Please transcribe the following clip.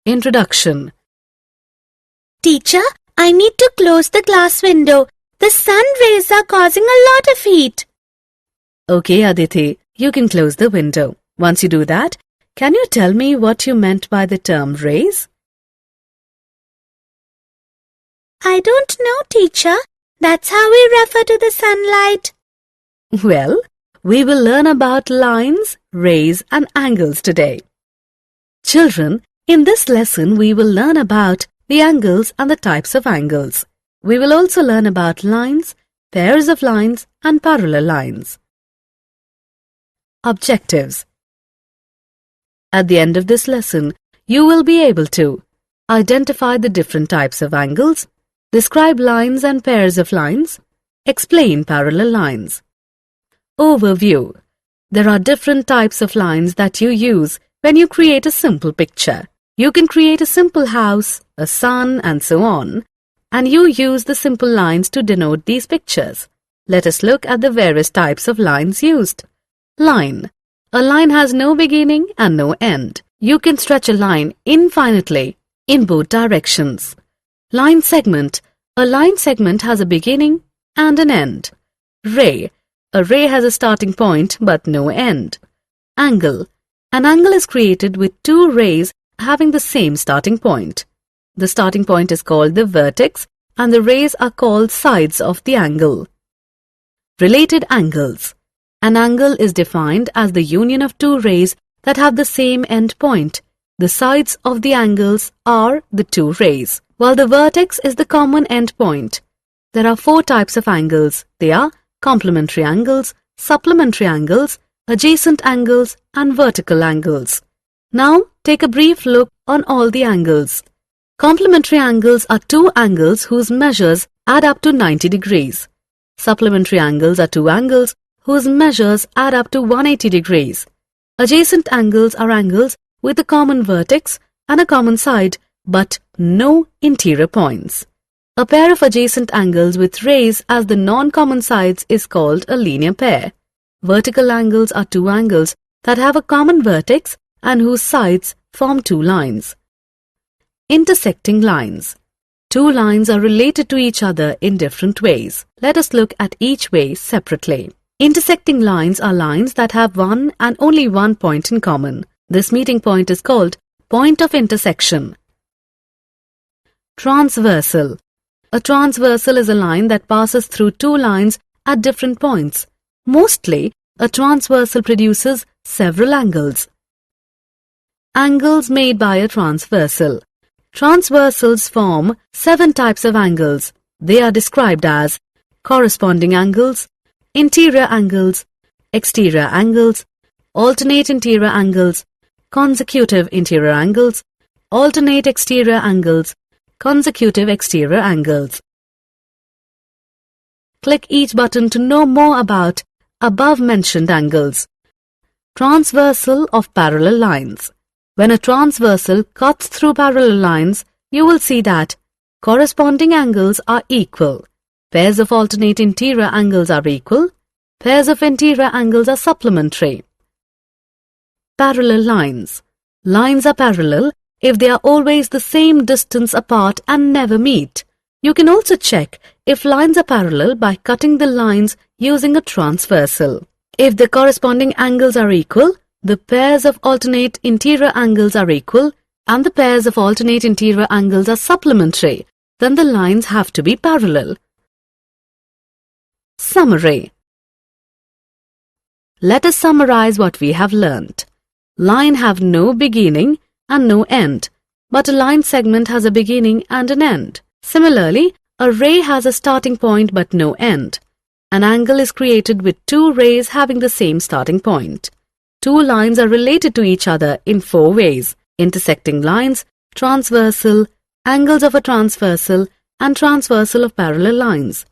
Introduction. Teacher, I need to close the glass window. The sun rays are causing a lot of heat. Okay, Aditi, you can close the window. Once you do that, can you tell me what you meant by the term rays? I don't know, teacher. That's how we refer to the sunlight. Well, we will learn about lines, rays and angles today. Children, in this lesson we will learn about the angles and the types of angles. We will also learn about lines, pairs of lines and parallel lines. Objectives. At the end of this lesson, you will be able to identify the different types of angles, describe lines and pairs of lines, explain parallel lines. Overview. There are different types of lines that you use when you create a simple picture. You can create a simple house, a sun, and so on, and you use the simple lines to denote these pictures. Let us look at the various types of lines used. Line. A line has no beginning and no end. You can stretch a line infinitely in both directions. Line segment. A line segment has a beginning and an end. Ray. A ray has a starting point but no end. Angle. An angle is created with two rays having the same starting point. The starting point is called the vertex and the rays are called sides of the angle. Related angles. An angle is defined as the union of two rays that have the same end point. The sides of the angles are the two rays, while the vertex is the common end point. There are four types of angles. They are complementary angles, supplementary angles, adjacent angles, and vertical angles. Now, take a brief look on all the angles. Complementary angles are two angles whose measures add up to 90 degrees. Supplementary angles are two angles whose measures add up to 180 degrees. Adjacent angles are angles with a common vertex and a common side, but no interior points. A pair of adjacent angles with rays as the non-common sides is called a linear pair. Vertical angles are two angles that have a common vertex and whose sides form two lines. Intersecting lines. Two lines are related to each other in different ways. Let us look at each way separately. Intersecting lines are lines that have one and only one point in common. This meeting point is called point of intersection. Transversal. A transversal is a line that passes through two lines at different points. Mostly, a transversal produces several angles. Angles made by a transversal. Transversals form 7 types of angles. They are described as corresponding angles, interior angles, exterior angles, alternate interior angles, consecutive interior angles, alternate exterior angles, consecutive exterior angles. Click each button to know more about above-mentioned angles. Transversal of parallel lines. When a transversal cuts through parallel lines, you will see that corresponding angles are equal. Pairs of alternate interior angles are equal. Pairs of interior angles are supplementary. Parallel lines. Lines are parallel if they are always the same distance apart and never meet. You can also check if lines are parallel by cutting the lines using a transversal. If the corresponding angles are equal, the pairs of alternate interior angles are equal and the pairs of alternate interior angles are supplementary, then the lines have to be parallel. Summary. Let us summarize what we have learnt. Line have no beginning and no end, but a line segment has a beginning and an end. Similarly, a ray has a starting point but no end. An angle is created with two rays having the same starting point. Two lines are related to each other in 4 ways: intersecting lines, transversal, angles of a transversal, and transversal of parallel lines.